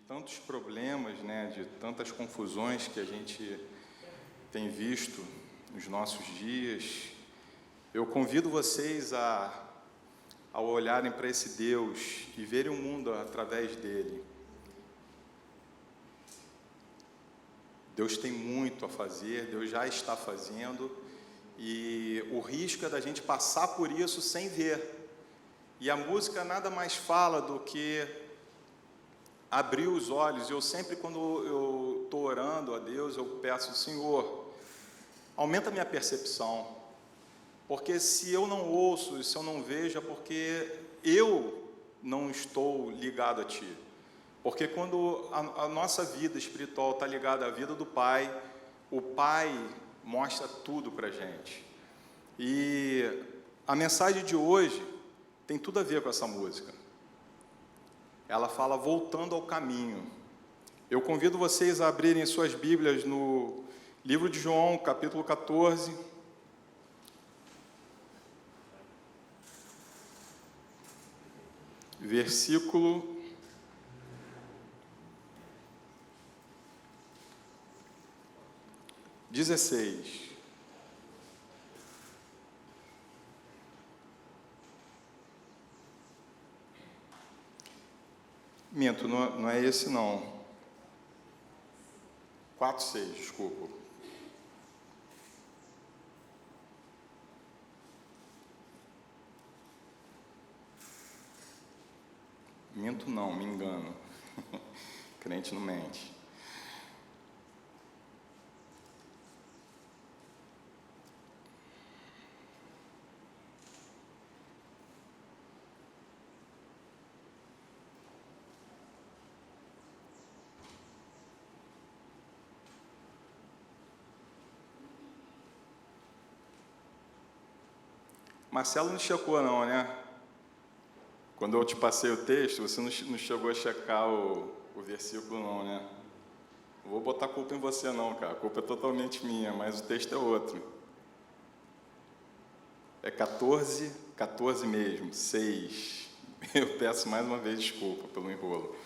tantos problemas, né, de tantas confusões que a gente tem visto nos nossos dias, eu convido vocês a olharem para esse Deus e verem o mundo através dele. Deus tem muito a fazer, Deus já está fazendo, e o risco é da gente passar por isso sem ver. E a música nada mais fala do que abrir os olhos. Eu sempre, quando eu estou orando a Deus, eu peço: Senhor, aumenta a minha percepção, porque se eu não ouço, se eu não vejo, é porque eu não estou ligado a Ti. Porque quando a nossa vida espiritual está ligada à vida do Pai, o Pai mostra tudo para a gente. E a mensagem de hoje tem tudo a ver com essa música. Ela fala voltando ao caminho. Eu convido vocês a abrirem suas Bíblias no livro de João, capítulo 14. Versículo 16. Minto, não é esse não. 4:6, desculpa. Minto não, me engano. Crente não mente. Marcelo não checou não, né? Quando eu te passei o texto, você não chegou a checar o versículo não, né? Não vou botar culpa em você não, cara. A culpa é totalmente minha, mas o texto é outro. É 14 mesmo, 6. Eu peço mais uma vez desculpa pelo enrolo.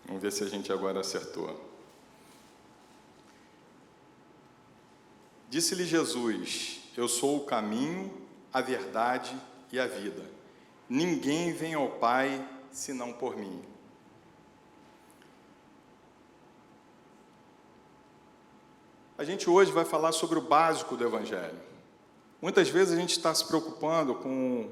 Vamos ver se a gente agora acertou. Disse-lhe Jesus: eu sou o caminho, a verdade e a vida. Ninguém vem ao Pai senão por mim. A gente hoje vai falar sobre o básico do Evangelho. Muitas vezes a gente está se preocupando com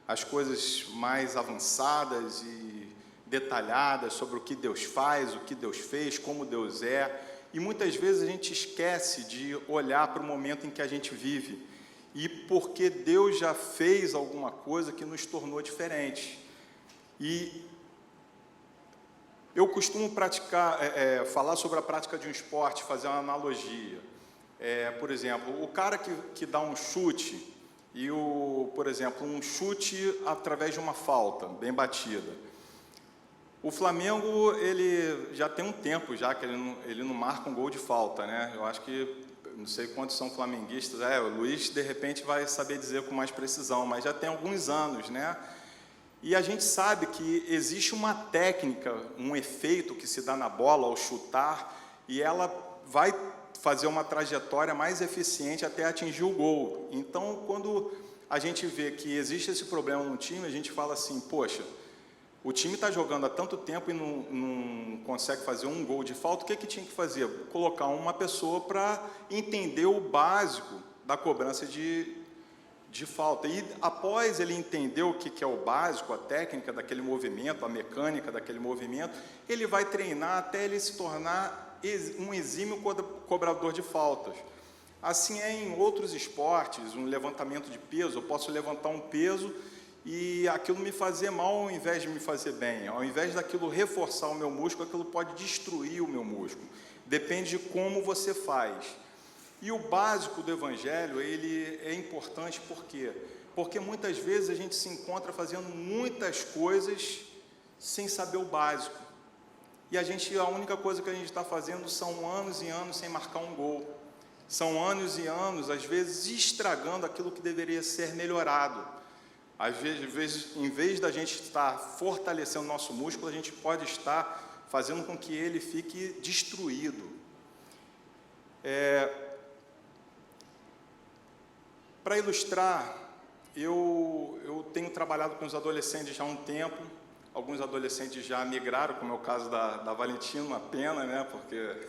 as coisas mais avançadas e detalhadas sobre o que Deus faz, o que Deus fez, como Deus é. E muitas vezes a gente esquece de olhar para o momento em que a gente vive. E porque Deus já fez alguma coisa que nos tornou diferentes. E eu costumo falar sobre a prática de um esporte, fazer uma analogia. Por exemplo, o cara que dá um chute, por exemplo, um chute através de uma falta, bem batida. O Flamengo, ele já tem um tempo já que ele não marca um gol de falta, né? Eu acho que, não sei quantos são flamenguistas, o Luiz, de repente, vai saber dizer com mais precisão, mas já tem alguns anos, né? E a gente sabe que existe uma técnica, um efeito que se dá na bola ao chutar, e ela vai fazer uma trajetória mais eficiente até atingir o gol. Então, quando a gente vê que existe esse problema no time, a gente fala assim: poxa, o time está jogando há tanto tempo e não consegue fazer um gol de falta, o que tinha que fazer? Colocar uma pessoa para entender o básico da cobrança de falta. E após ele entender o que é o básico, a técnica daquele movimento, a mecânica daquele movimento, ele vai treinar até ele se tornar um exímio cobrador de faltas. Assim é em outros esportes, um levantamento de peso. Eu posso levantar um peso e aquilo me fazer mal ao invés de me fazer bem. Ao invés daquilo reforçar o meu músculo, aquilo pode destruir o meu músculo. Depende de como você faz. E o básico do Evangelho, ele é importante por quê? Porque muitas vezes a gente se encontra fazendo muitas coisas sem saber o básico. E a única coisa que a gente está fazendo são anos e anos sem marcar um gol. São anos e anos, às vezes, estragando aquilo que deveria ser melhorado. Às vezes, em vez da gente estar fortalecendo nosso músculo, a gente pode estar fazendo com que ele fique destruído. Para ilustrar, eu tenho trabalhado com os adolescentes já há um tempo. Alguns adolescentes já migraram, como é o caso da Valentina, uma pena, né? Porque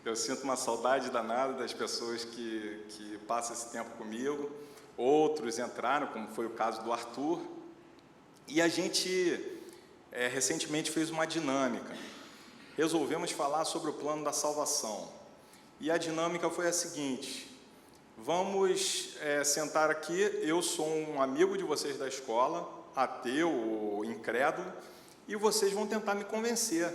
eu sinto uma saudade danada das pessoas que passam esse tempo comigo. Outros entraram, como foi o caso do Arthur. E a gente, recentemente, fez uma dinâmica. Resolvemos falar sobre o plano da salvação. E a dinâmica foi a seguinte: vamos sentar aqui, eu sou um amigo de vocês da escola, ateu ou incrédulo, e vocês vão tentar me convencer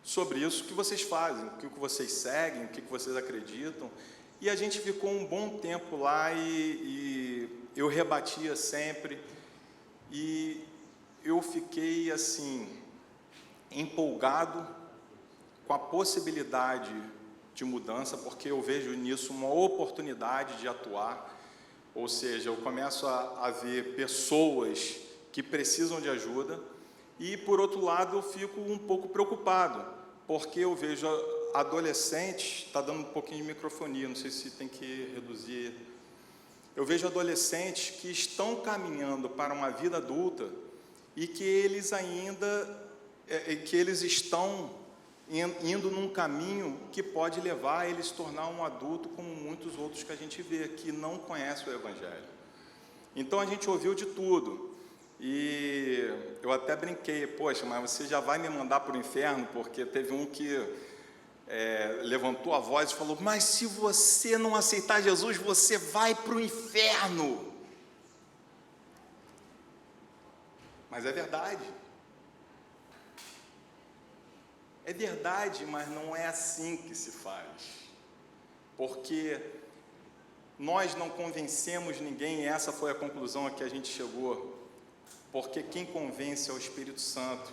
sobre isso que vocês fazem, o que vocês seguem, o que vocês acreditam. E a gente ficou um bom tempo lá e eu rebatia sempre, e eu fiquei assim, empolgado com a possibilidade de mudança, porque eu vejo nisso uma oportunidade de atuar. Ou seja, eu começo a ver pessoas que precisam de ajuda e, por outro lado, eu fico um pouco preocupado, porque eu vejo adolescentes, está dando um pouquinho de microfonia, não sei se tem que reduzir. Eu vejo adolescentes que estão caminhando para uma vida adulta e que eles estão indo num caminho que pode levar ele a se tornar um adulto, como muitos outros que a gente vê, que não conhecem o Evangelho. Então, a gente ouviu de tudo, e eu até brinquei: poxa, mas você já vai me mandar para o inferno? Porque teve um que levantou a voz e falou: mas se você não aceitar Jesus, você vai para o inferno. Mas é verdade. É verdade, mas não é assim que se faz, porque nós não convencemos ninguém, e essa foi a conclusão a que a gente chegou, porque quem convence é o Espírito Santo.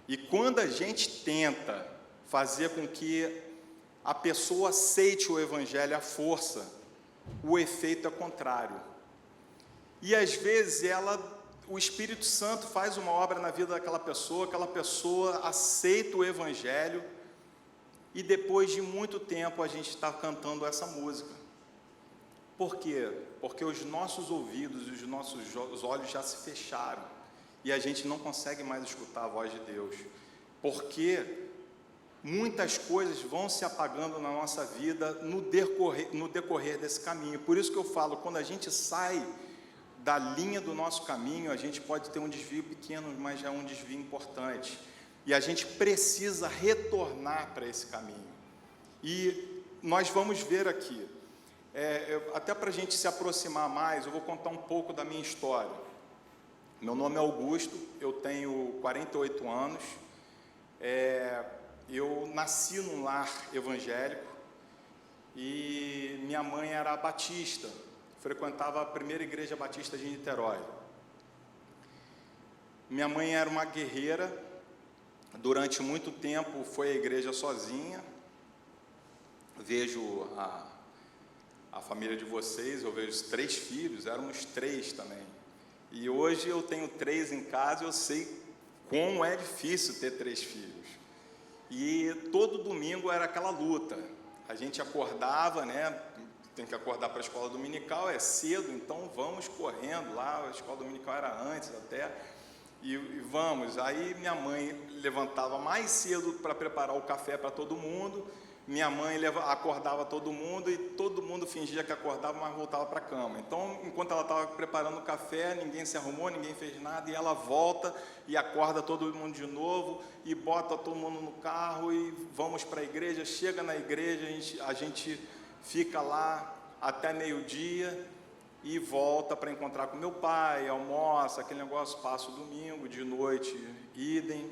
E quando a gente tenta fazer com que a pessoa aceite o Evangelho à força, o efeito é contrário. E às vezes o Espírito Santo faz uma obra na vida daquela pessoa aceita o Evangelho, e depois de muito tempo a gente está cantando essa música. Por quê? Porque os nossos ouvidos e os nossos olhos já se fecharam, e a gente não consegue mais escutar a voz de Deus, porque muitas coisas vão se apagando na nossa vida no decorrer desse caminho. Por isso que eu falo, quando a gente sai da linha do nosso caminho, a gente pode ter um desvio pequeno, mas já é um desvio importante, e a gente precisa retornar para esse caminho. E nós vamos ver aqui, até para a gente se aproximar mais, eu vou contar um pouco da minha história. Meu nome é Augusto, eu tenho 48 anos, eu nasci num lar evangélico, e minha mãe era batista, frequentava a primeira igreja batista de Niterói. Minha mãe era uma guerreira, durante muito tempo foi à igreja sozinha. Vejo a família de vocês, eu vejo os 3 filhos, éramos 3 também. E hoje eu tenho 3 em casa, eu sei como é difícil ter 3 filhos. E todo domingo era aquela luta. A gente acordava, né? Tem que acordar para a escola dominical, é cedo, então vamos correndo lá, a escola dominical era antes até, e vamos. Aí minha mãe levantava mais cedo para preparar o café para todo mundo, minha mãe acordava todo mundo, e todo mundo fingia que acordava, mas voltava para a cama. Então, enquanto ela estava preparando o café, ninguém se arrumou, ninguém fez nada, e ela volta e acorda todo mundo de novo, e bota todo mundo no carro, e vamos para a igreja. Chega na igreja, a gente fica lá até meio-dia e volta para encontrar com meu pai, almoça, aquele negócio, passa o domingo, de noite, idem,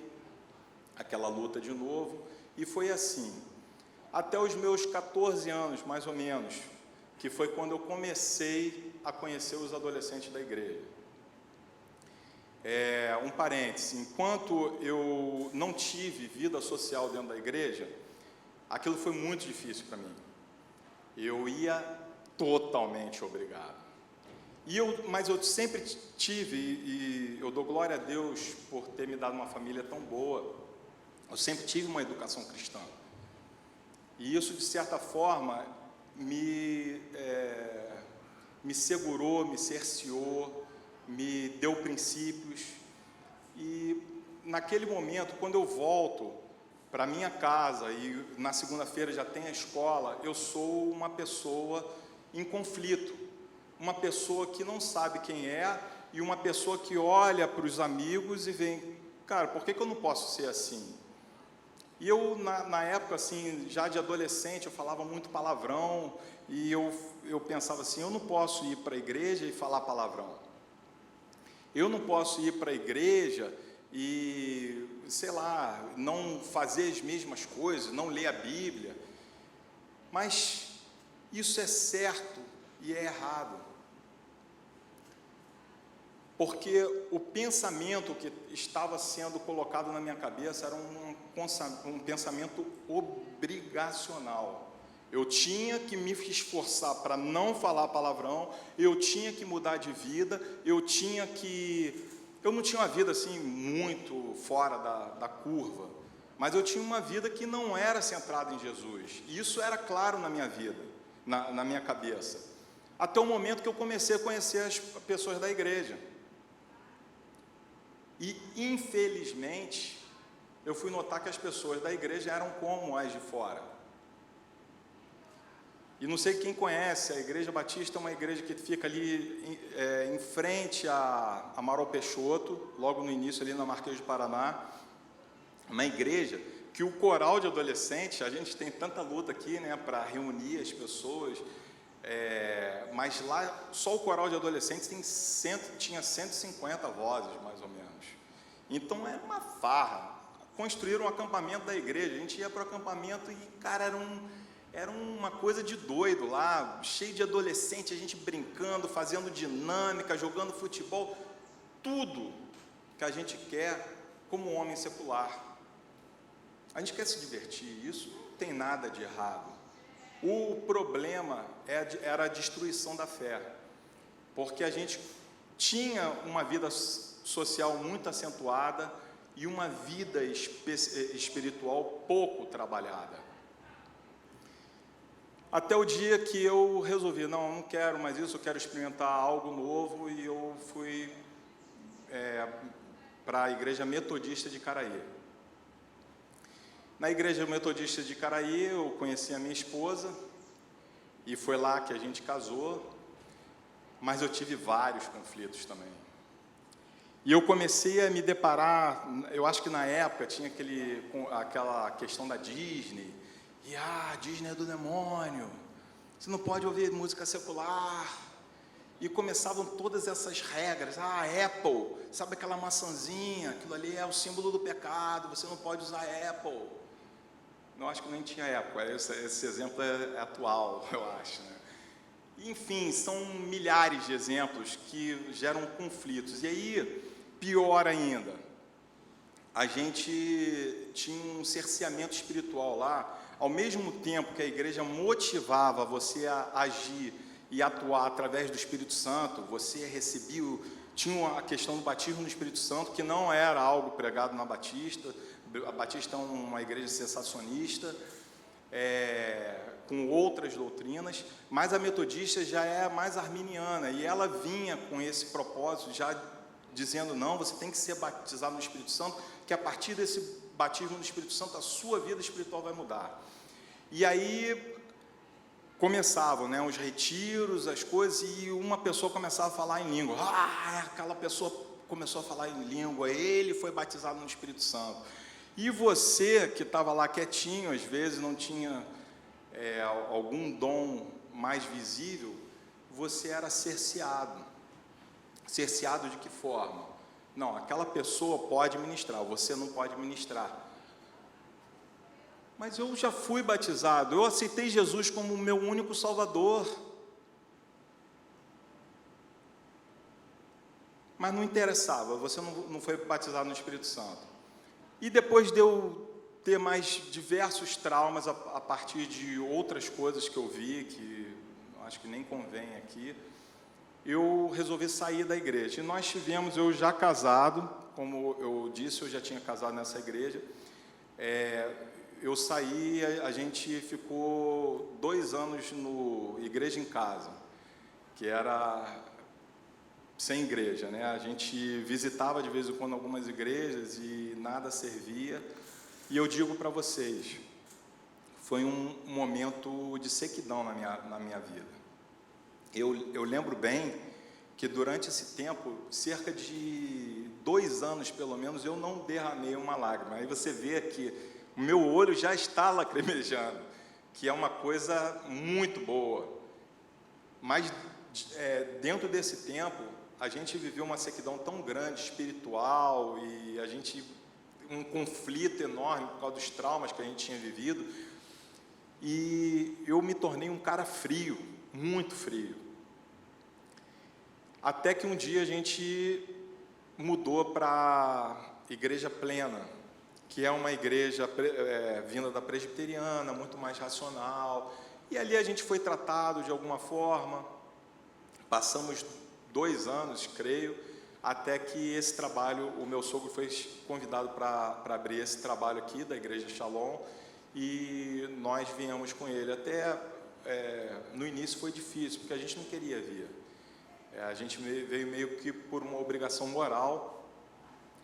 aquela luta de novo. E foi assim, até os meus 14 anos, mais ou menos, que foi quando eu comecei a conhecer os adolescentes da igreja. Um parêntese, enquanto eu não tive vida social dentro da igreja, aquilo foi muito difícil para mim. Eu ia totalmente obrigado. Mas eu sempre tive, e eu dou glória a Deus por ter me dado uma família tão boa, eu sempre tive uma educação cristã. E isso, de certa forma, me segurou, me cerceou, me deu princípios. E naquele momento, quando eu volto para minha casa, e na segunda-feira já tem a escola, eu sou uma pessoa em conflito, uma pessoa que não sabe quem é, e uma pessoa que olha para os amigos e vem, cara, por que eu não posso ser assim? E eu, na época, assim, já de adolescente, eu falava muito palavrão, e eu pensava assim, eu não posso ir para a igreja e falar palavrão. Eu não posso ir para a igreja e, sei lá, não fazer as mesmas coisas, não ler a Bíblia. Mas isso é certo e é errado. Porque o pensamento que estava sendo colocado na minha cabeça era um pensamento obrigacional. Eu tinha que me esforçar para não falar palavrão, eu tinha que mudar de vida, eu não tinha uma vida assim muito fora da curva, mas eu tinha uma vida que não era centrada em Jesus, e isso era claro na minha vida, na minha cabeça, até o momento que eu comecei a conhecer as pessoas da igreja. E, infelizmente, eu fui notar que as pessoas da igreja eram como as de fora. E não sei quem conhece, a Igreja Batista é uma igreja que fica ali em frente a Amaral Peixoto, logo no início, ali na Marquês de Paraná. Uma igreja que o coral de adolescentes, a gente tem tanta luta aqui, né, para reunir as pessoas, mas lá só o coral de adolescentes tinha 150 vozes, mais ou menos. Então era uma farra. Construíram um acampamento da igreja, a gente ia para o acampamento e, cara, era uma coisa de doido lá, cheio de adolescente, a gente brincando, fazendo dinâmica, jogando futebol, tudo que a gente quer como homem secular. A gente quer se divertir, isso não tem nada de errado. O problema era a destruição da fé, porque a gente tinha uma vida social muito acentuada e uma vida espiritual pouco trabalhada. Até o dia que eu resolvi, não quero mais isso, eu quero experimentar algo novo, e eu fui para a Igreja Metodista de Caraí. Na Igreja Metodista de Caraí, eu conheci a minha esposa, e foi lá que a gente casou, mas eu tive vários conflitos também. E eu comecei a me deparar, eu acho que na época tinha aquela questão da Disney, e Disney é do demônio, você não pode ouvir música secular, e começavam todas essas regras, Apple, sabe aquela maçãzinha, aquilo ali é o símbolo do pecado, você não pode usar Apple. Não, acho que nem tinha Apple, esse exemplo é atual, eu acho, né? Enfim, são milhares de exemplos que geram conflitos, e aí, pior ainda, a gente tinha um cerceamento espiritual lá. Ao mesmo tempo que a igreja motivava você a agir e atuar através do Espírito Santo, você recebia, tinha a questão do batismo no Espírito Santo, que não era algo pregado na Batista. A Batista é uma igreja sensacionista, com outras doutrinas, mas a Metodista já é mais arminiana, e ela vinha com esse propósito, já dizendo, não, você tem que ser batizado no Espírito Santo, que a partir desse batismo no Espírito Santo, a sua vida espiritual vai mudar. E aí começavam, né, os retiros, as coisas, e uma pessoa começava a falar em língua. Aquela pessoa começou a falar em língua, ele foi batizado no Espírito Santo. E você que estava lá quietinho, às vezes não tinha algum dom mais visível, você era cerceado. Cerceado de que forma? Não, aquela pessoa pode ministrar, você não pode ministrar. Mas eu já fui batizado, eu aceitei Jesus como o meu único Salvador. Mas não interessava, você não foi batizado no Espírito Santo. E depois de eu ter mais diversos traumas a partir de outras coisas que eu vi, que acho que nem convém aqui, eu resolvi sair da igreja. E nós tivemos, eu já casado, como eu disse, eu já tinha casado nessa igreja, eu saí, a gente ficou 2 anos no Igreja em Casa, que era sem igreja, né? A gente visitava de vez em quando algumas igrejas e nada servia. E eu digo para vocês, foi um momento de sequidão na minha vida. Eu lembro bem que durante esse tempo, cerca de 2 anos pelo menos, eu não derramei uma lágrima. Aí você vê que o meu olho já está lacrimejando, que é uma coisa muito boa. Mas dentro desse tempo, a gente viveu uma sequidão tão grande, espiritual, e um conflito enorme por causa dos traumas que a gente tinha vivido, e eu me tornei um cara frio, muito frio. Até que um dia a gente mudou para a Igreja Plena, que é uma igreja vinda da presbiteriana, muito mais racional, e ali a gente foi tratado de alguma forma. Passamos 2 anos, creio, até que esse trabalho, o meu sogro foi convidado para abrir esse trabalho aqui da Igreja Shalom, e nós viemos com ele. Até no início foi difícil, porque a gente não queria vir. A gente veio meio que por uma obrigação moral,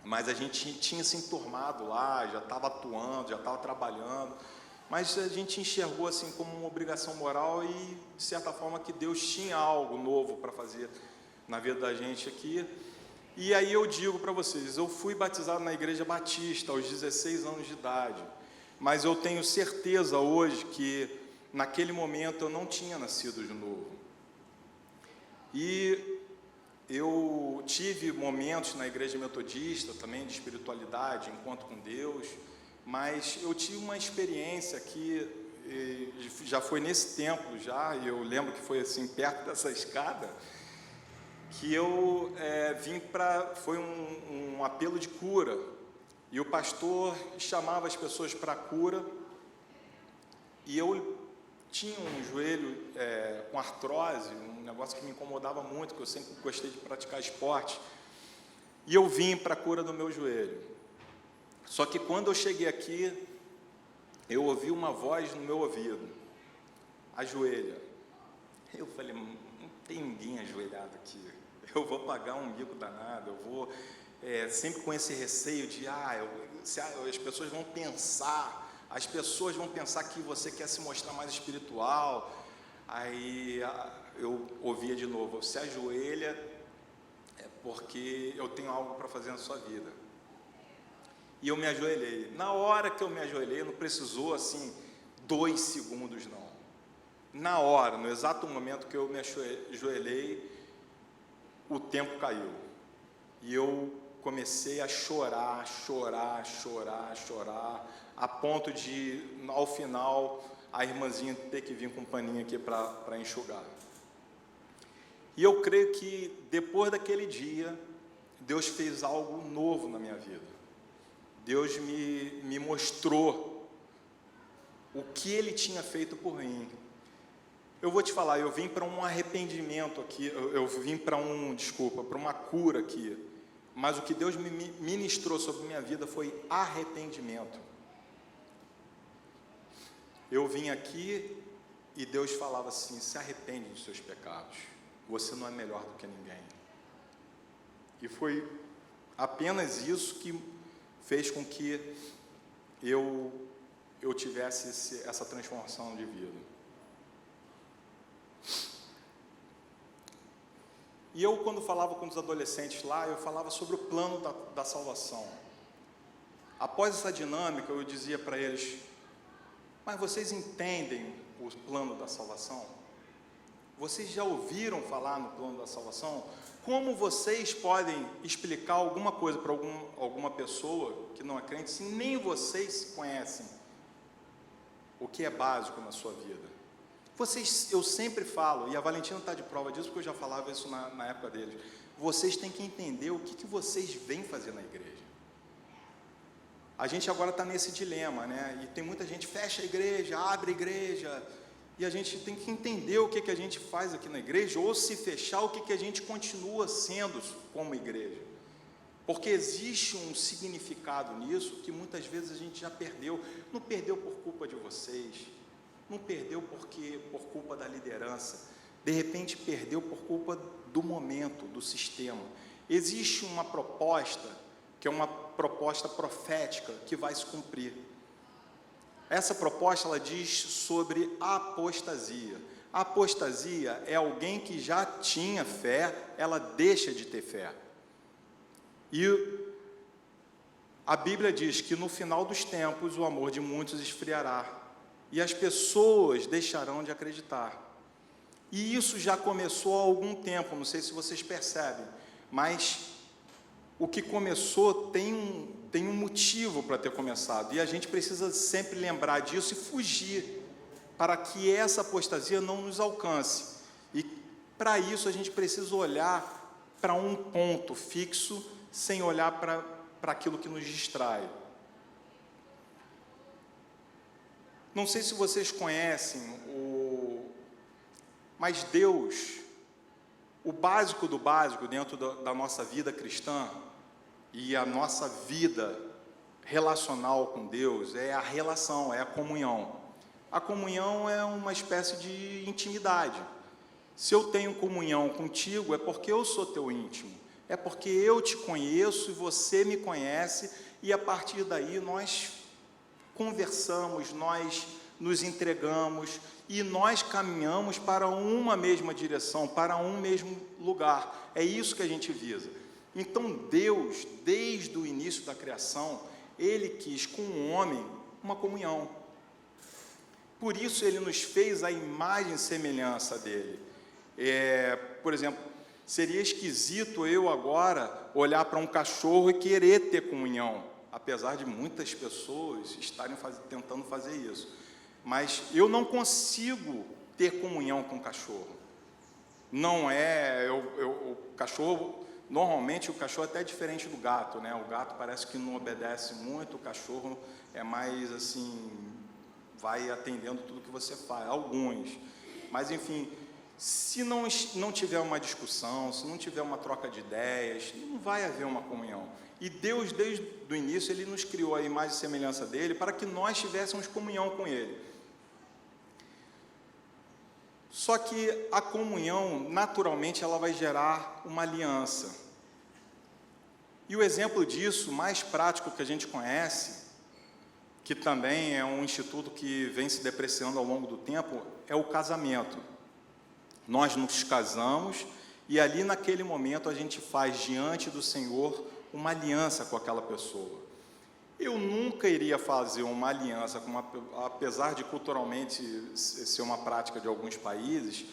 mas a gente tinha se enturmado lá, já estava atuando, já estava trabalhando, mas a gente enxergou assim como uma obrigação moral e, de certa forma, que Deus tinha algo novo para fazer na vida da gente aqui. E aí eu digo para vocês, eu fui batizado na Igreja Batista aos 16 anos de idade, mas eu tenho certeza hoje que naquele momento eu não tinha nascido de novo. E eu tive momentos na Igreja Metodista também de espiritualidade, encontro com Deus, mas eu tive uma experiência que já foi nesse templo já, e eu lembro que foi assim perto dessa escada, que eu foi um apelo de cura, e o pastor chamava as pessoas para a cura, e eu tinha um joelho com artrose, um negócio que me incomodava muito, que eu sempre gostei de praticar esporte, e eu vim para a cura do meu joelho. Só que quando eu cheguei aqui, eu ouvi uma voz no meu ouvido: ajoelha. Eu falei, não tem ninguém ajoelhado aqui, eu vou pagar um bico danado, eu vou sempre com esse receio de, as pessoas vão pensar que você quer se mostrar mais espiritual. Aí eu ouvia de novo, se ajoelha, porque eu tenho algo para fazer na sua vida. E eu me ajoelhei. Na hora que eu me ajoelhei, não precisou assim 2 segundos não. Na hora, no exato momento que eu me ajoelhei, o tempo caiu. E eu comecei a chorar, a ponto de, ao final, a irmãzinha ter que vir com um paninho aqui para enxugar. E eu creio que, depois daquele dia, Deus fez algo novo na minha vida. Deus me mostrou o que Ele tinha feito por mim. Eu vou te falar, eu vim para um arrependimento aqui, eu vim para uma cura aqui, mas o que Deus me ministrou sobre minha vida foi arrependimento. Eu vim aqui e Deus falava assim, se arrepende dos seus pecados, você não é melhor do que ninguém. E foi apenas isso que fez com que eu tivesse essa transformação de vida. E eu, quando falava com os adolescentes lá, eu falava sobre o plano da salvação. Após essa dinâmica, eu dizia para eles, mas vocês entendem o plano da salvação? Vocês já ouviram falar no plano da salvação? Como vocês podem explicar alguma coisa para alguma pessoa que não é crente, se nem vocês conhecem o que é básico na sua vida? Eu sempre falo, e a Valentina está de prova disso, porque eu já falava isso na época deles, vocês têm que entender o que vocês vêm fazer na igreja. A gente agora está nesse dilema, né? E tem muita gente, fecha a igreja, abre a igreja, e a gente tem que entender o que a gente faz aqui na igreja, ou se fechar, o que a gente continua sendo como igreja. Porque existe um significado nisso que muitas vezes a gente já perdeu. Não perdeu por culpa de vocês, não perdeu por culpa da liderança, de repente perdeu por culpa do momento, do sistema. Existe uma proposta, que é uma proposta profética, que vai se cumprir. Essa proposta, ela diz sobre a apostasia. A apostasia é alguém que já tinha fé, ela deixa de ter fé. E a Bíblia diz que no final dos tempos o amor de muitos esfriará e as pessoas deixarão de acreditar. E isso já começou há algum tempo, não sei se vocês percebem, mas o que começou tem um motivo para ter começado, e a gente precisa sempre lembrar disso e fugir, para que essa apostasia não nos alcance. E para isso a gente precisa olhar para um ponto fixo, sem olhar para aquilo que nos distrai. Não sei se vocês conhecem, mas Deus, o básico do básico dentro da nossa vida cristã e a nossa vida relacional com Deus é a relação, é a comunhão. A comunhão é uma espécie de intimidade. Se eu tenho comunhão contigo, é porque eu sou teu íntimo, é porque eu te conheço e você me conhece, e a partir daí nós conversamos, nós nos entregamos e nós caminhamos para uma mesma direção, para um mesmo lugar. É isso que a gente visa. Então Deus, desde o início da criação, Ele quis com o homem uma comunhão. Por isso Ele nos fez a imagem e semelhança dEle. Por exemplo, seria esquisito eu agora olhar para um cachorro e querer ter comunhão, apesar de muitas pessoas estarem tentando fazer isso. Mas eu não consigo ter comunhão com o cachorro. Não é... o cachorro... Normalmente o cachorro até é diferente do gato, né? O gato parece que não obedece muito, o cachorro é mais assim, vai atendendo tudo que você faz, alguns. Mas enfim, se não tiver uma discussão, se não tiver uma troca de ideias, não vai haver uma comunhão. E Deus, desde o início, Ele nos criou a imagem e semelhança dEle para que nós tivéssemos comunhão com Ele. Só que a comunhão, naturalmente, ela vai gerar uma aliança. E o exemplo disso, mais prático que a gente conhece, que também é um instituto que vem se depreciando ao longo do tempo, é o casamento. Nós nos casamos e ali naquele momento a gente faz diante do Senhor uma aliança com aquela pessoa. Eu nunca iria fazer uma aliança, apesar de culturalmente ser uma prática de alguns países,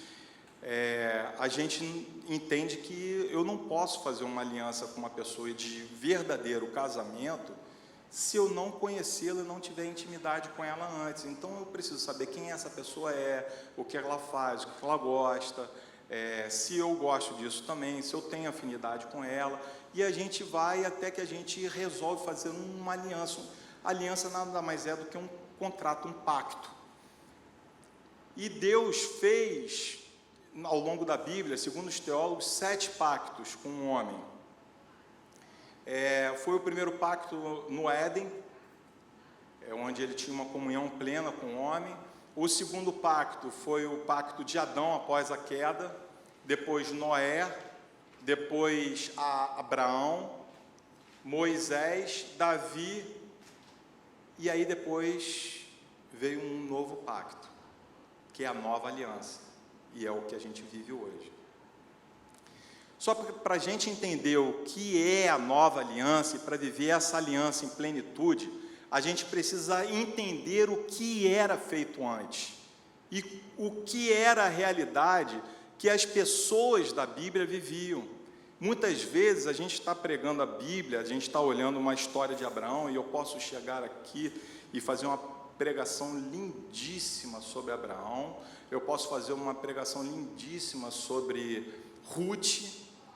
a gente entende que eu não posso fazer uma aliança com uma pessoa de verdadeiro casamento se eu não conhecê-la e não tiver intimidade com ela antes. Então eu preciso saber quem essa pessoa é, o que ela faz, o que ela gosta, se eu gosto disso também, se eu tenho afinidade com ela, e a gente vai até que a gente resolve fazer uma aliança. A aliança nada mais é do que um contrato, um pacto. E Deus fez, ao longo da Bíblia, segundo os teólogos, 7 pactos com o homem. Foi o primeiro pacto no Éden, onde ele tinha uma comunhão plena com o homem. O segundo pacto foi o pacto de Adão após a queda, depois Noé, depois Abraão, Moisés, Davi, e aí depois veio um novo pacto, que é a nova aliança, e é o que a gente vive hoje. Só para a gente entender o que é a nova aliança, e para viver essa aliança em plenitude, a gente precisa entender o que era feito antes, e o que era a realidade que as pessoas da Bíblia viviam. Muitas vezes a gente está pregando a Bíblia, a gente está olhando uma história de Abraão, e eu posso chegar aqui e fazer uma pregação lindíssima sobre Abraão, eu posso fazer uma pregação lindíssima sobre Ruth.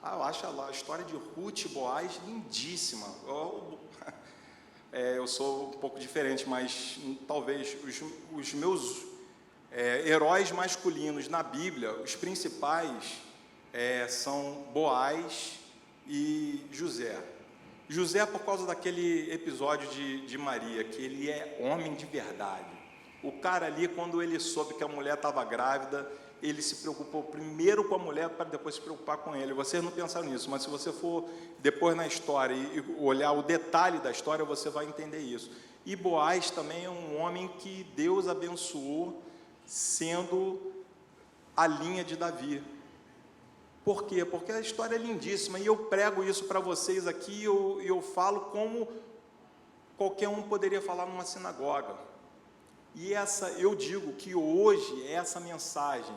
Eu acho a história de Ruth e Boaz lindíssima. eu sou um pouco diferente, mas talvez os meus heróis masculinos na Bíblia, os principais são Boaz e José. José, por causa daquele episódio de Maria, que ele é homem de verdade. O cara ali, quando ele soube que a mulher estava grávida, ele se preocupou primeiro com a mulher para depois se preocupar com ele. Vocês não pensaram nisso, mas se você for depois na história e olhar o detalhe da história, você vai entender isso. E Boaz também é um homem que Deus abençoou, sendo a linha de Davi. Por quê? Porque a história é lindíssima, e eu prego isso para vocês aqui, e eu falo como qualquer um poderia falar numa sinagoga. E eu digo que hoje, essa mensagem,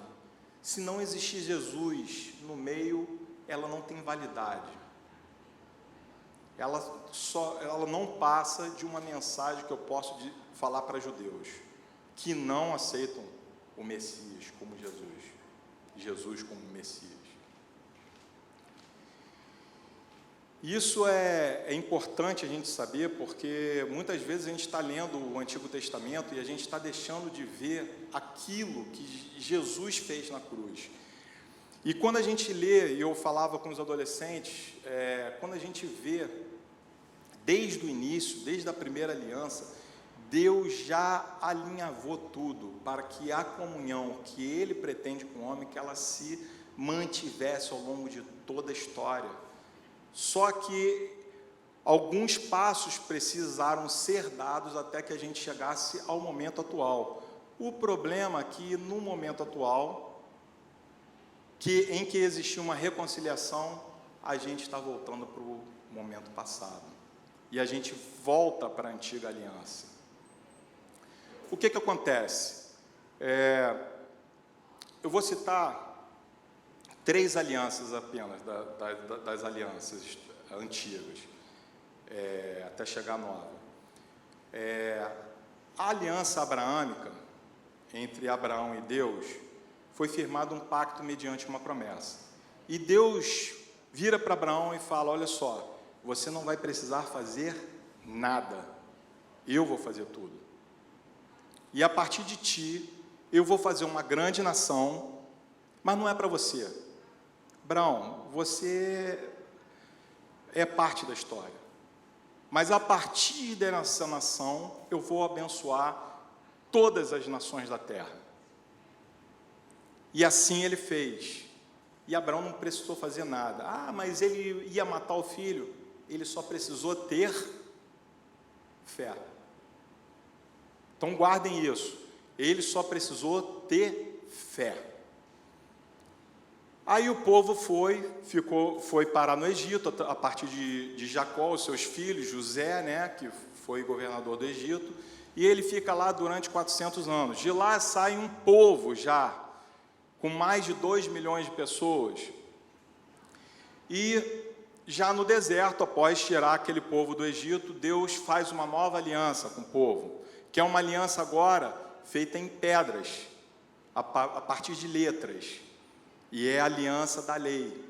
se não existir Jesus no meio, ela não tem validade. Ela não passa de uma mensagem que eu posso falar para judeus, que não aceitam o Messias como Jesus como Messias. Isso é importante a gente saber, porque muitas vezes a gente está lendo o Antigo Testamento e a gente está deixando de ver aquilo que Jesus fez na cruz. E quando a gente lê, e eu falava com os adolescentes, quando a gente vê, desde o início, desde a primeira aliança, Deus já alinhavou tudo para que a comunhão que Ele pretende com o homem, que ela se mantivesse ao longo de toda a história. Só que alguns passos precisaram ser dados até que a gente chegasse ao momento atual. O problema é que no momento atual, em que existia uma reconciliação, a gente está voltando para o momento passado. E a gente volta para a antiga aliança. O que acontece? Eu vou citar 3 alianças apenas, das alianças antigas, até chegar à nova. A aliança abraâmica, entre Abraão e Deus, foi firmado um pacto mediante uma promessa. E Deus vira para Abraão e fala: olha só, você não vai precisar fazer nada, eu vou fazer tudo. E a partir de ti, eu vou fazer uma grande nação, mas não é para você. Abraão, você é parte da história, mas a partir dessa nação, eu vou abençoar todas as nações da terra. E assim ele fez. E Abraão não precisou fazer nada. Mas ele ia matar o filho. Ele só precisou ter fé. Então guardem isso. Ele só precisou ter fé. Aí o povo foi parar no Egito, a partir de Jacó, os seus filhos, José, né, que foi governador do Egito, e ele fica lá durante 400 anos. De lá sai um povo já, com mais de 2 milhões de pessoas. E já no deserto, após tirar aquele povo do Egito, Deus faz uma nova aliança com o povo, que é uma aliança agora feita em pedras, a partir de letras. E é a aliança da lei.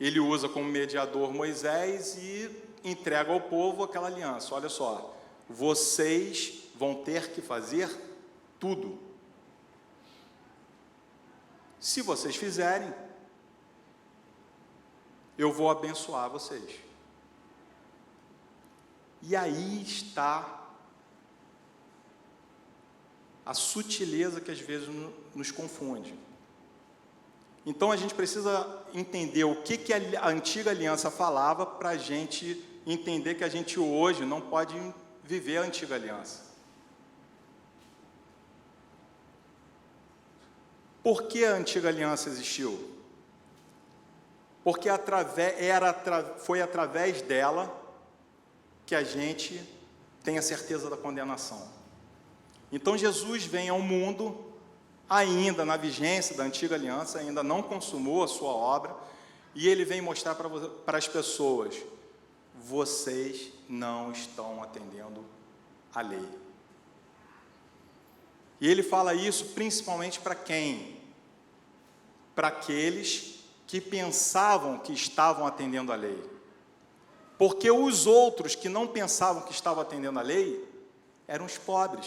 Ele usa como mediador Moisés e entrega ao povo aquela aliança. Olha só, vocês vão ter que fazer tudo. Se vocês fizerem, eu vou abençoar vocês. E aí está a sutileza que às vezes nos confunde. Então a gente precisa entender o que a antiga aliança falava para a gente entender que a gente hoje não pode viver a antiga aliança. Por que a antiga aliança existiu? Porque foi através dela que a gente tem a certeza da condenação. Então Jesus vem ao mundo, ainda na vigência da antiga aliança, ainda não consumou a sua obra, e ele vem mostrar para as pessoas: vocês não estão atendendo à lei. E ele fala isso principalmente para quem? Para aqueles que pensavam que estavam atendendo à lei. Porque os outros que não pensavam que estavam atendendo à lei eram os pobres.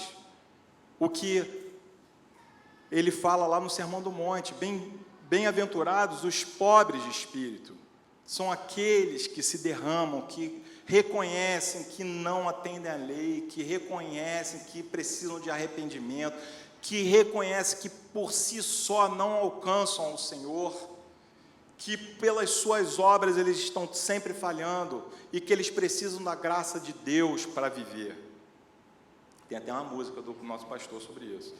O que ele fala lá no Sermão do Monte, bem-aventurados os pobres de espírito, são aqueles que se derramam, que reconhecem que não atendem à lei, que reconhecem que precisam de arrependimento, que reconhecem que por si só não alcançam ao Senhor, que pelas suas obras eles estão sempre falhando e que eles precisam da graça de Deus para viver. Tem até uma música do nosso pastor sobre isso.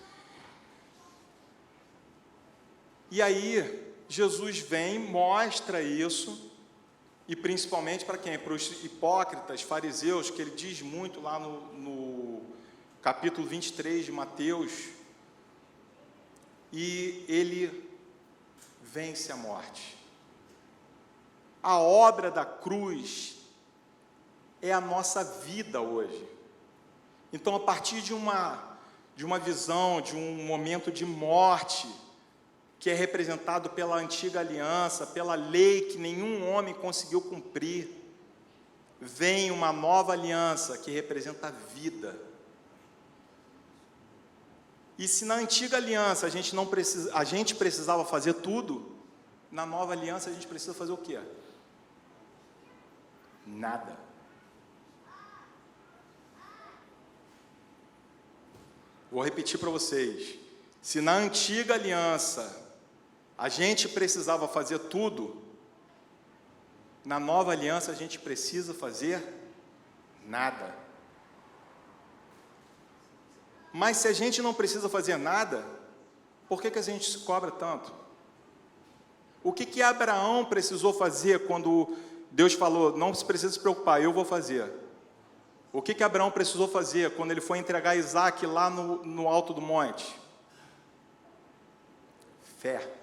E aí, Jesus vem, mostra isso, e principalmente para quem? Para os hipócritas, fariseus, que ele diz muito lá no capítulo 23 de Mateus, e ele vence a morte. A obra da cruz é a nossa vida hoje. Então, a partir de uma visão, de um momento de morte, que é representado pela antiga aliança, pela lei que nenhum homem conseguiu cumprir, vem uma nova aliança que representa a vida. E se na antiga aliança a gente precisava fazer tudo, na nova aliança a gente precisa fazer o quê? Nada. Vou repetir para vocês. Se na antiga aliança a gente precisava fazer tudo, na nova aliança a gente precisa fazer nada. Mas se a gente não precisa fazer nada, por que a gente se cobra tanto? O que Abraão precisou fazer quando Deus falou, não se precisa se preocupar, eu vou fazer? O que Abraão precisou fazer quando ele foi entregar Isaac lá no alto do monte? Fé.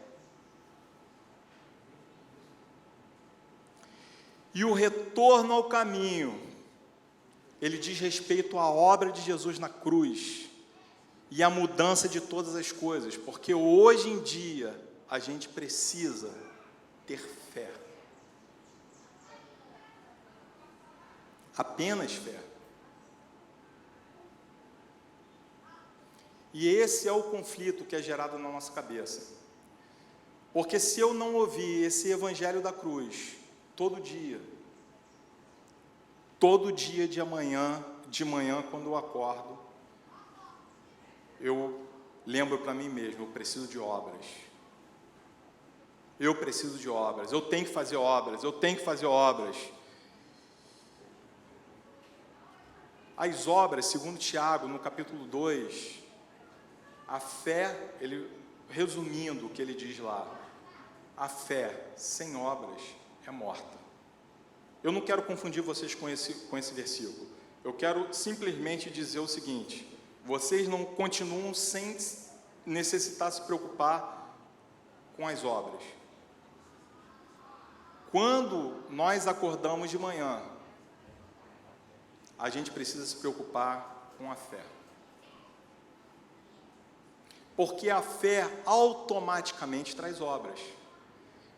E o retorno ao caminho, ele diz respeito à obra de Jesus na cruz e à mudança de todas as coisas, porque hoje em dia a gente precisa ter fé. Apenas fé. E esse é o conflito que é gerado na nossa cabeça. Porque se eu não ouvir esse evangelho da cruz, todo dia de manhã, quando eu acordo, eu lembro para mim mesmo, eu preciso de obras. Eu preciso de obras, eu tenho que fazer obras, eu tenho que fazer obras. As obras, segundo Tiago, no capítulo 2, a fé, resumindo o que ele diz lá, a fé sem obras é morta. Eu não quero confundir vocês com esse versículo. Eu quero simplesmente dizer o seguinte: vocês não continuam sem necessitar se preocupar com as obras. Quando nós acordamos de manhã, a gente precisa se preocupar com a fé. Porque a fé automaticamente traz obras.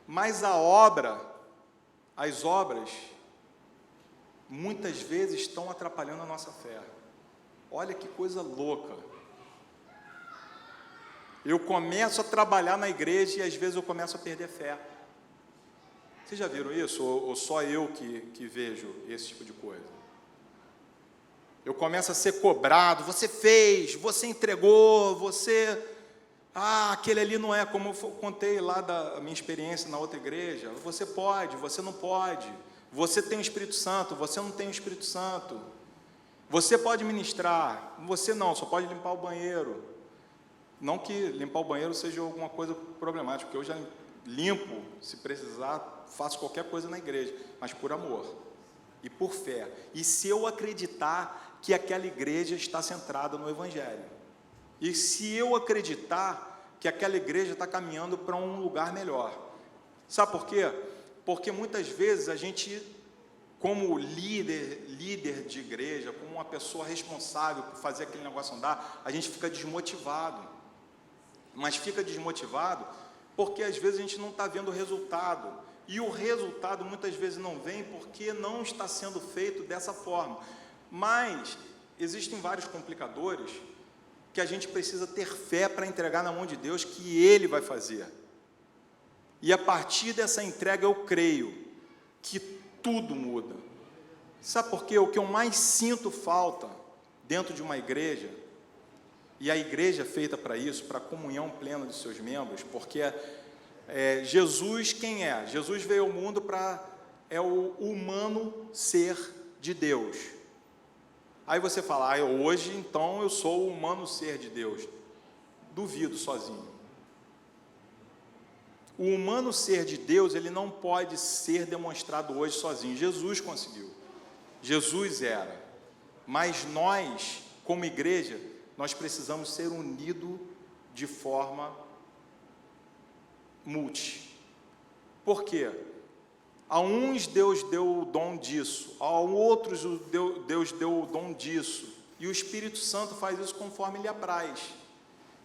Mas as obras, muitas vezes estão atrapalhando a nossa fé. Olha que coisa louca. Eu começo a trabalhar na igreja e às vezes eu começo a perder fé. Vocês já viram isso? Ou só eu que vejo esse tipo de coisa? Eu começo a ser cobrado, você fez, você entregou, você... aquele ali não é, como eu contei lá da minha experiência na outra igreja, você pode, você não pode, você tem o Espírito Santo, você não tem o Espírito Santo, você pode ministrar, você não, só pode limpar o banheiro. Não que limpar o banheiro seja alguma coisa problemática, porque eu já limpo, se precisar, faço qualquer coisa na igreja, mas por amor e por fé. E se eu acreditar que aquela igreja está centrada no Evangelho, e se eu acreditar que aquela igreja está caminhando para um lugar melhor. Sabe por quê? Porque muitas vezes a gente, como líder de igreja, como uma pessoa responsável por fazer aquele negócio andar, a gente fica desmotivado. Mas fica desmotivado porque às vezes a gente não está vendo o resultado. E o resultado muitas vezes não vem porque não está sendo feito dessa forma. Mas existem vários complicadores que a gente precisa ter fé para entregar na mão de Deus, que Ele vai fazer. E a partir dessa entrega eu creio que tudo muda. Sabe por quê? O que eu mais sinto falta dentro de uma igreja, e a igreja é feita para isso, para a comunhão plena dos seus membros, porque Jesus, quem é? Jesus veio ao mundo é o humano ser de Deus. Aí você fala, hoje então eu sou o humano ser de Deus. Duvido sozinho. O humano ser de Deus, ele não pode ser demonstrado hoje sozinho. Jesus conseguiu. Jesus era. Mas nós, como igreja, nós precisamos ser unidos de forma multi. Por quê? A uns Deus deu o dom disso, a outros Deus deu o dom disso, e o Espírito Santo faz isso conforme lhe apraz.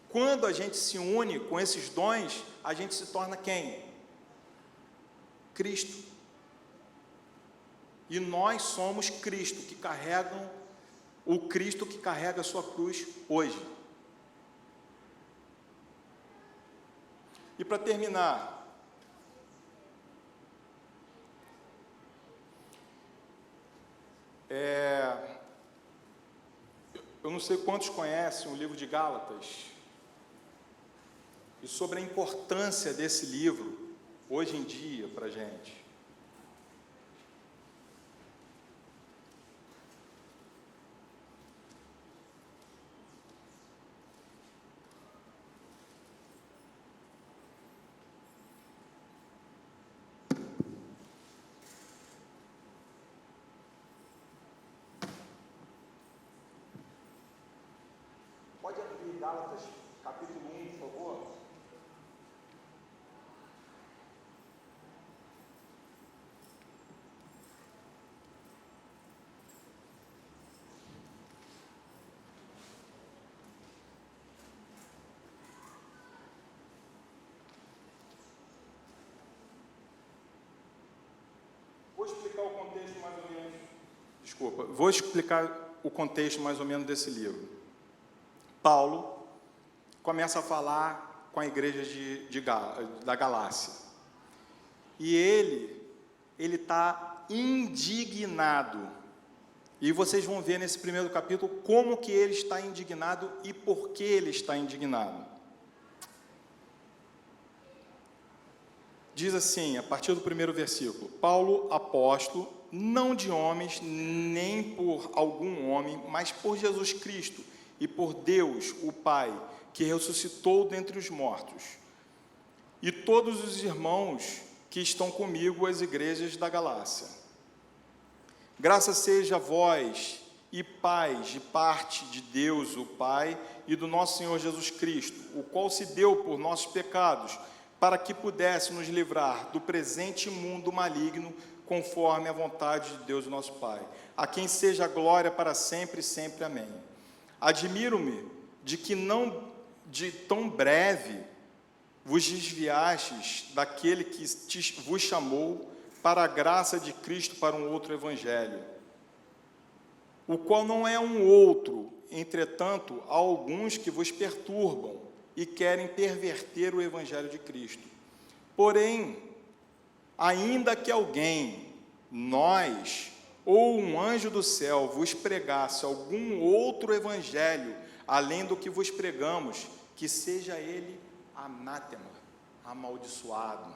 Quando a gente se une com esses dons, a gente se torna quem? Cristo. E nós somos Cristo, o Cristo que carrega a sua cruz hoje. E para terminar, eu não sei quantos conhecem o livro de Gálatas, e sobre a importância desse livro, hoje em dia, para a gente. Pode abrir Gálatas, capítulo 1, por favor? Vou explicar o contexto mais ou menos. Desculpa, vou explicar o contexto mais ou menos desse livro. Paulo começa a falar com a igreja da Galácia. E ele está indignado. E vocês vão ver nesse primeiro capítulo como que ele está indignado e por que ele está indignado. Diz assim, a partir do primeiro versículo: Paulo, apóstolo, não de homens, nem por algum homem, mas por Jesus Cristo, e por Deus, o Pai, que ressuscitou dentre os mortos, e todos os irmãos que estão comigo, as igrejas da Galácia. Graças seja a vós e paz de parte de Deus, o Pai, e do nosso Senhor Jesus Cristo, o qual se deu por nossos pecados, para que pudesse nos livrar do presente mundo maligno, conforme a vontade de Deus, nosso Pai, a quem seja a glória para sempre e sempre. Amém. Admiro-me de que não de tão breve vos desviastes daquele que vos chamou para a graça de Cristo para um outro evangelho, o qual não é um outro. Entretanto, há alguns que vos perturbam e querem perverter o evangelho de Cristo. Porém, ainda que alguém, nós ou um anjo do céu vos pregasse algum outro evangelho, além do que vos pregamos, que seja ele anátema, amaldiçoado.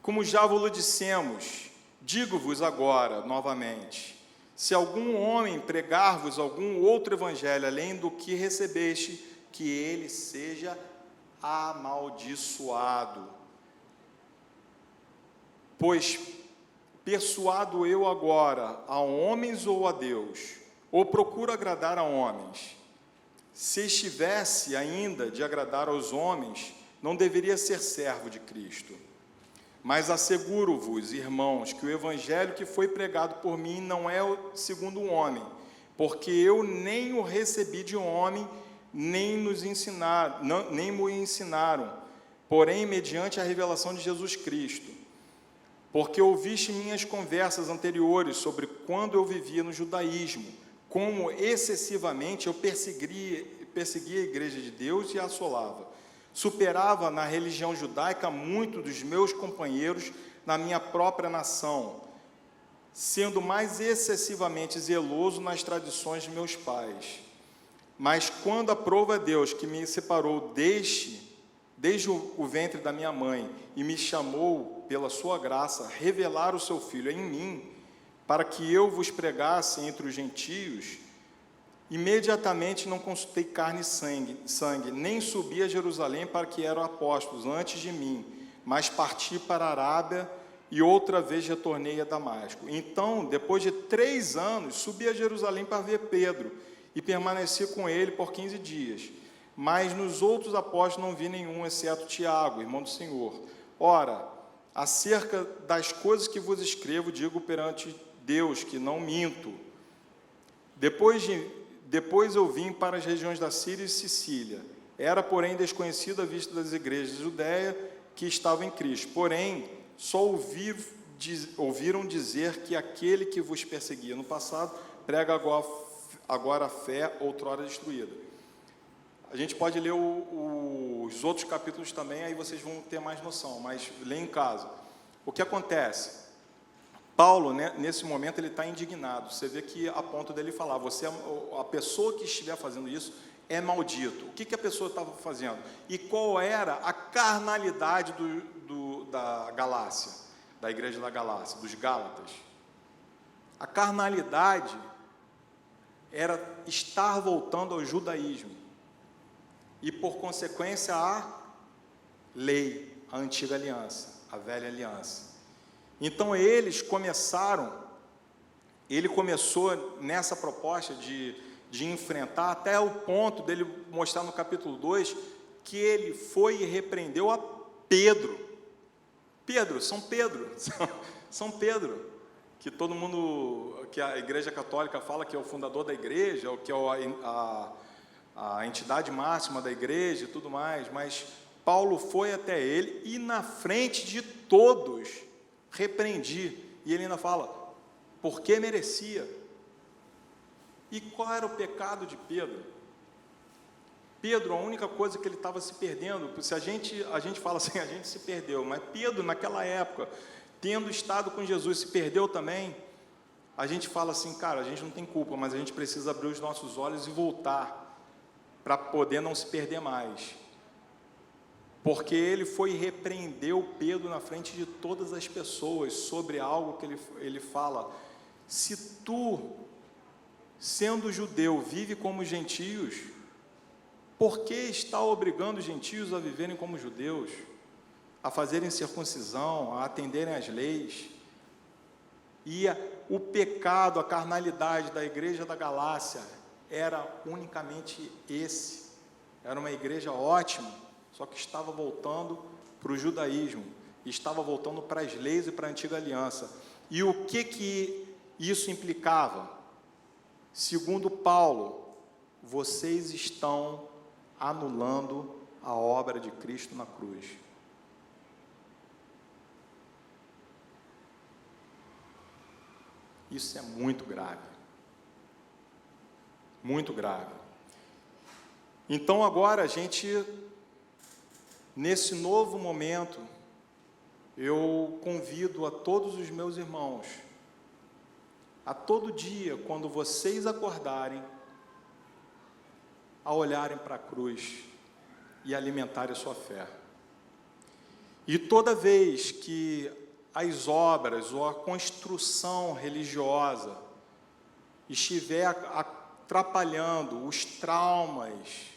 Como já vos dissemos, digo-vos agora, novamente, se algum homem pregar-vos algum outro evangelho, além do que recebeste, que ele seja amaldiçoado. Pois persuado eu agora a homens ou a Deus, ou procuro agradar a homens? Se estivesse ainda de agradar aos homens, não deveria ser servo de Cristo. Mas asseguro-vos, irmãos, que o evangelho que foi pregado por mim não é segundo um homem, porque eu nem o recebi de homem, nem me ensinaram, porém mediante a revelação de Jesus Cristo. Porque ouviste minhas conversas anteriores sobre quando eu vivia no judaísmo, como excessivamente eu perseguia a igreja de Deus e a assolava. Superava na religião judaica muitos dos meus companheiros na minha própria nação, sendo mais excessivamente zeloso nas tradições de meus pais. Mas quando aprova Deus, que me separou desde o ventre da minha mãe, e me chamou pela sua graça, revelar o seu Filho em mim, para que eu vos pregasse entre os gentios, imediatamente não consultei carne e sangue, nem subi a Jerusalém para que eram apóstolos antes de mim, mas parti para a Arábia e outra vez retornei a Damasco. Então, depois de 3 anos, subi a Jerusalém para ver Pedro e permaneci com ele por 15 dias. Mas nos outros apóstolos não vi nenhum, exceto Tiago, irmão do Senhor. Ora, acerca das coisas que vos escrevo, digo perante Deus que não minto. Depois eu vim para as regiões da Síria e Sicília. Era, porém, desconhecido à vista das igrejas de Judeia que estavam em Cristo. Porém, só ouviram dizer que aquele que vos perseguia no passado prega agora a fé outrora destruída. A gente pode ler os outros capítulos também, aí vocês vão ter mais noção, mas lê em casa. O que acontece? Paulo, né, nesse momento, ele está indignado. Você vê que a ponto dele falar, a pessoa que estiver fazendo isso é maldito. O que a pessoa estava fazendo? E qual era a carnalidade da Galácia, da igreja da Galácia, dos Gálatas? A carnalidade era estar voltando ao judaísmo. E, por consequência, a lei, a antiga aliança, a velha aliança. Então, ele começou nessa proposta de enfrentar, até o ponto dele mostrar no capítulo 2, que ele foi e repreendeu a Pedro. São Pedro, que todo mundo, que a Igreja Católica fala que é o fundador da igreja, ou que é a entidade máxima da igreja e tudo mais, mas Paulo foi até ele e na frente de todos repreendi, e ele ainda fala, porque merecia. E qual era o pecado de Pedro? Pedro, a única coisa que ele estava se perdendo, se a gente fala assim, a gente se perdeu, mas Pedro naquela época, tendo estado com Jesus, se perdeu também. A gente fala assim, cara, a gente não tem culpa, mas a gente precisa abrir os nossos olhos e voltar, para poder não se perder mais. Porque ele foi e repreendeu Pedro na frente de todas as pessoas, sobre algo que ele fala, se tu, sendo judeu, vive como gentios, por que está obrigando os gentios a viverem como judeus, a fazerem circuncisão, a atenderem às leis? E o pecado, a carnalidade da igreja da Galácia era unicamente esse. Era uma igreja ótima, só que estava voltando para o judaísmo, estava voltando para as leis e para a antiga aliança. E o que isso implicava? Segundo Paulo, vocês estão anulando a obra de Cristo na cruz. Isso é muito grave. Muito grave. Então agora nesse novo momento, eu convido a todos os meus irmãos, a todo dia, quando vocês acordarem, a olharem para a cruz e alimentarem a sua fé. E toda vez que as obras ou a construção religiosa estiver atrapalhando os traumas,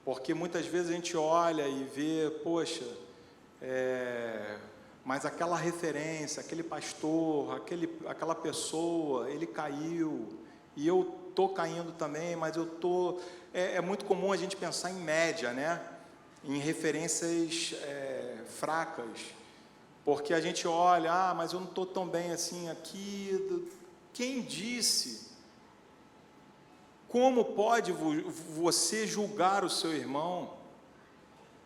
porque muitas vezes a gente olha e vê, poxa, mas aquela referência, aquele pastor, aquela pessoa, ele caiu, e eu estou caindo também, mas eu estou... É muito comum a gente pensar em média, né? Em referências fracas, porque a gente olha, mas eu não estou tão bem assim aqui. Quem disse? Como pode você julgar o seu irmão?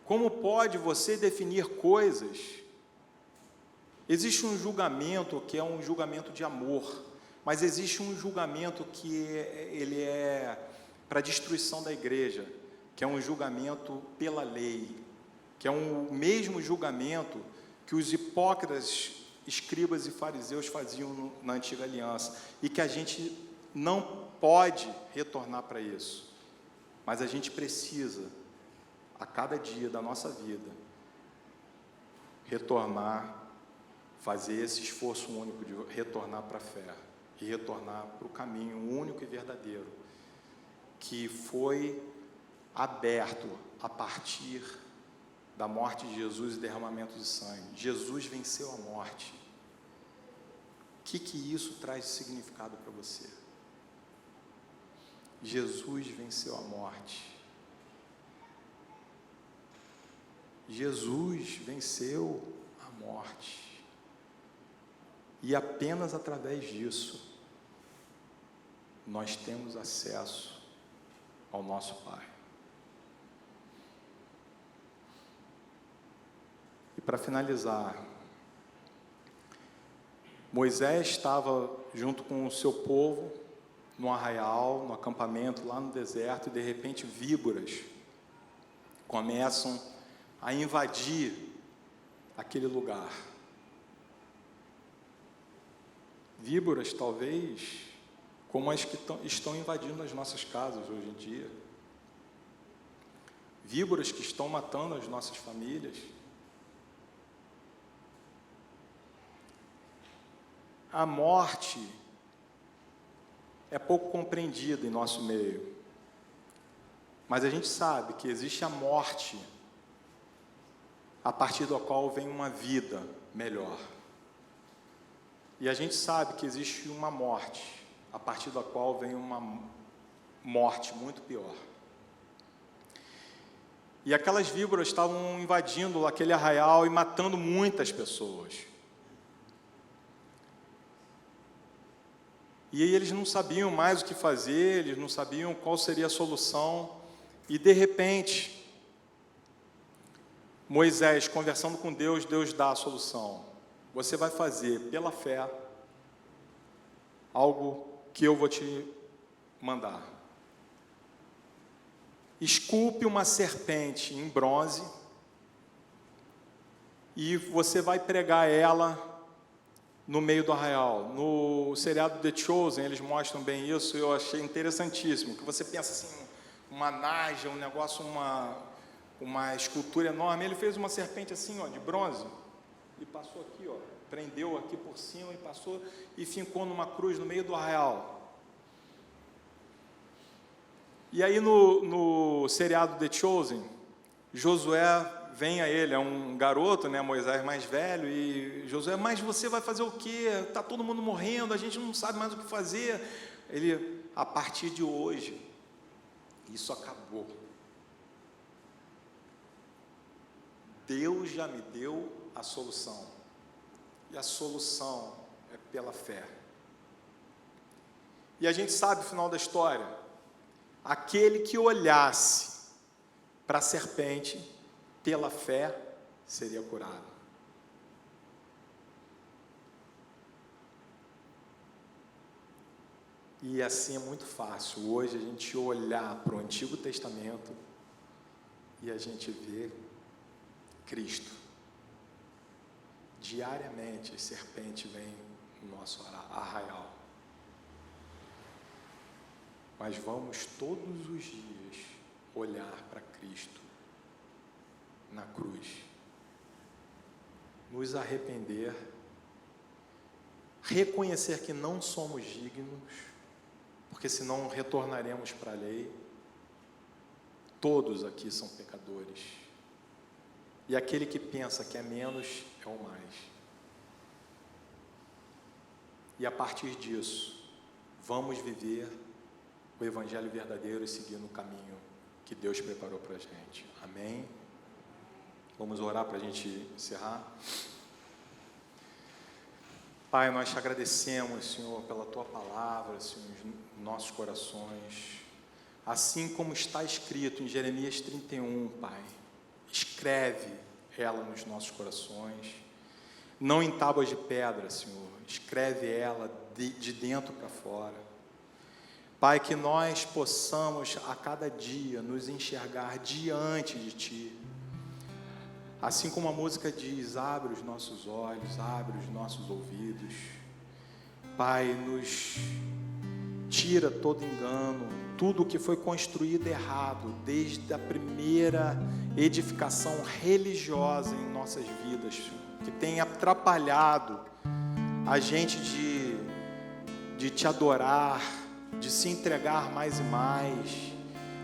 Como pode você definir coisas? Existe um julgamento que é um julgamento de amor, mas existe um julgamento que ele é para a destruição da igreja, que é um julgamento pela lei, que é o mesmo julgamento que os hipócritas, escribas e fariseus faziam na antiga aliança, e que a gente não pode retornar para isso, mas a gente precisa, a cada dia da nossa vida, retornar, fazer esse esforço único de retornar para a fé, e retornar para o caminho único e verdadeiro, que foi aberto a partir da morte de Jesus e derramamento de sangue. Jesus venceu a morte. O que isso traz de significado para você? Jesus venceu a morte. Jesus venceu a morte. E apenas através disso, nós temos acesso ao nosso Pai. E para finalizar, Moisés estava junto com o seu povo, no arraial, no acampamento, lá no deserto, e de repente víboras começam a invadir aquele lugar. Víboras, talvez, como as que estão invadindo as nossas casas hoje em dia. Víboras que estão matando as nossas famílias. A morte é pouco compreendida em nosso meio, mas a gente sabe que existe a morte a partir da qual vem uma vida melhor, e a gente sabe que existe uma morte a partir da qual vem uma morte muito pior. E aquelas víboras estavam invadindo aquele arraial e matando muitas pessoas. E aí eles não sabiam mais o que fazer, eles não sabiam qual seria a solução, e de repente, Moisés, conversando com Deus, Deus dá a solução. Você vai fazer, pela fé, algo que eu vou te mandar. Esculpe uma serpente em bronze, e você vai pregar ela no meio do arraial. No seriado The Chosen, eles mostram bem isso, eu achei interessantíssimo, que você pensa assim, uma naja, um negócio, uma escultura enorme. Ele fez uma serpente assim, ó, de bronze, e passou aqui, ó, prendeu aqui por cima, e passou, e fincou numa cruz no meio do arraial. E aí no seriado The Chosen, Josué vem a ele, é um garoto, né, Moisés mais velho, e Josué, mas você vai fazer o quê? Está todo mundo morrendo, a gente não sabe mais o que fazer. Ele, a partir de hoje, isso acabou. Deus já me deu a solução, e a solução é pela fé. E a gente sabe o final da história, aquele que olhasse para a serpente, pela fé, seria curado. E assim é muito fácil, hoje, a gente olhar para o Antigo Testamento, e a gente vê Cristo. Diariamente, a serpente vem no nosso arraial. Mas vamos todos os dias olhar para Cristo na cruz, nos arrepender, reconhecer que não somos dignos, porque senão retornaremos para a lei. Todos aqui são pecadores, e aquele que pensa que é menos é o mais. E a partir disso, vamos viver o Evangelho verdadeiro e seguir no caminho que Deus preparou para a gente. Amém? Vamos orar para a gente encerrar. Pai, nós te agradecemos, Senhor, pela Tua palavra, Senhor, em nossos corações. Assim como está escrito em Jeremias 31, Pai, Escreve ela nos nossos corações, não em tábuas de pedra, Senhor, escreve ela de dentro para fora. Pai, que nós possamos a cada dia nos enxergar diante de Ti. Assim como a música diz, abre os nossos olhos, abre os nossos ouvidos. Pai, nos tira todo engano, tudo que foi construído errado, desde a primeira edificação religiosa em nossas vidas, que tem atrapalhado a gente de Te adorar, de se entregar mais e mais,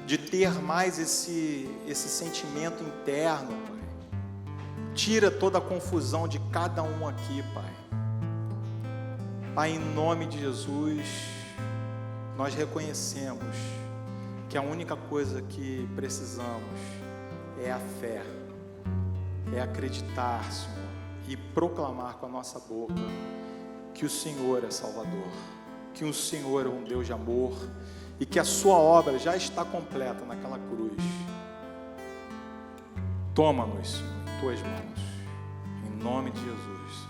de ter mais esse sentimento interno, Pai. Tira toda a confusão de cada um aqui, Pai. Pai, em nome de Jesus, nós reconhecemos que a única coisa que precisamos é a fé, é acreditar, Senhor, e proclamar com a nossa boca que o Senhor é Salvador, que o Senhor é um Deus de amor e que a sua obra já está completa naquela cruz. Toma-nos, Senhor, em Tuas mãos, em nome de Jesus.